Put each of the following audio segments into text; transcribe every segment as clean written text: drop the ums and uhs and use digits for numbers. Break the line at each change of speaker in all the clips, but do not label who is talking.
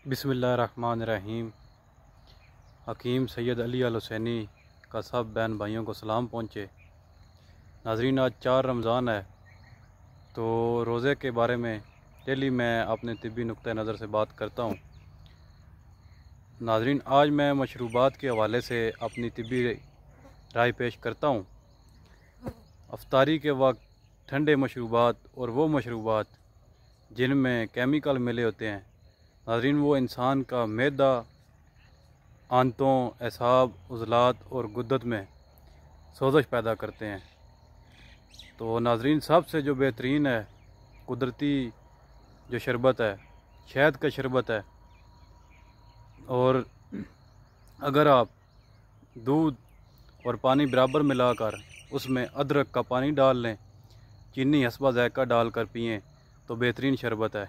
बिस्मिल्लाहिर्रहमानिर्रहीम। हकीम सैयद अली अल हुसैनी का सब बहन भाइयों को सलाम पहुँचे। नाज़रीन, आज 4 रमज़ान है, तो रोज़े के बारे में डेली मैं अपने तिब्बी नुक्ते नज़र से बात करता हूँ। नाज़रीन, आज मैं मशरूबात के हवाले से अपनी तिब्बी राय पेश करता हूँ। अफ्तारी के वक्त ठंडे मशरूबात और वो मशरूबात जिनमें केमिकल मिले होते हैं, नाज़रीन, वो इंसान का मैदा, आंतों, एसाब, उज़लात और गुद्दत में सोज़श पैदा करते हैं। तो नाज़रीन, सबसे जो बेहतरीन है कुदरती जो शरबत है, शहद का शरबत है। और अगर आप दूध और पानी बराबर मिलाकर उसमें अदरक का पानी डाल लें, चीनी हस्बा ज़ायका डालकर पिएं, तो बेहतरीन शरबत है।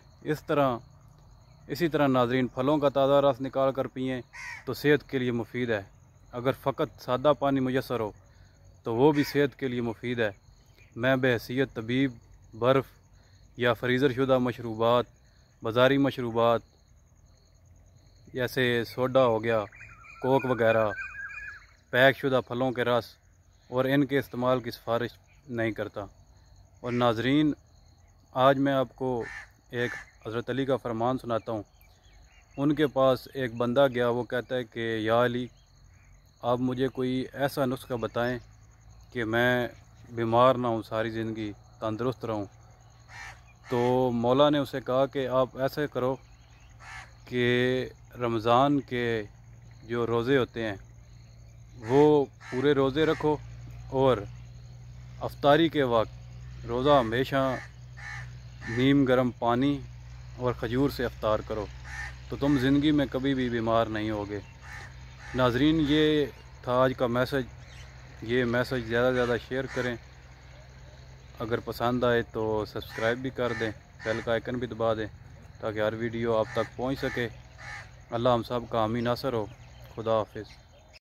इसी तरह नाज़रीन, फलों का ताज़ा रस निकाल कर पिएं तो सेहत के लिए मुफीद है। अगर फ़कत सादा पानी मुयस्सर हो तो वो भी सेहत के लिए मुफीद है। मैं बहैसियत तबीब बर्फ़ या फ्रीज़र शुदा मशरूबात, बाज़ारी मशरूबात जैसे सोडा हो गया, कोक वगैरह, पैक शुदा फलों के रस और इनके इस्तेमाल की सिफारिश नहीं करता। और नाज़रीन, आज मैं आपको एक हज़रत अली का फरमान सुनाता हूँ। उनके पास एक बंदा गया, वो कहता है कि या अली, आप मुझे कोई ऐसा नुस्खा बताएं कि मैं बीमार ना हूँ, सारी ज़िंदगी तंदुरुस्त रहूँ। तो मौला ने उसे कहा कि आप ऐसे करो कि रमज़ान के जो रोज़े होते हैं वो पूरे रोज़े रखो, और अफ्तारी के वक्त रोज़ा हमेशा नीम गर्म पानी और खजूर से अफ्तार करो, तो तुम ज़िंदगी में कभी भी बीमार नहीं होगे। नाज़रीन, ये था आज का मैसेज। ये मैसेज ज़्यादा से ज़्यादा शेयर करें। अगर पसंद आए तो सब्सक्राइब भी कर दें, बेल का आइकन भी दबा दें ताकि हर वीडियो आप तक पहुंच सके। अल्लाह हम सब का आमीन नासर हो। खुदा हाफिज़।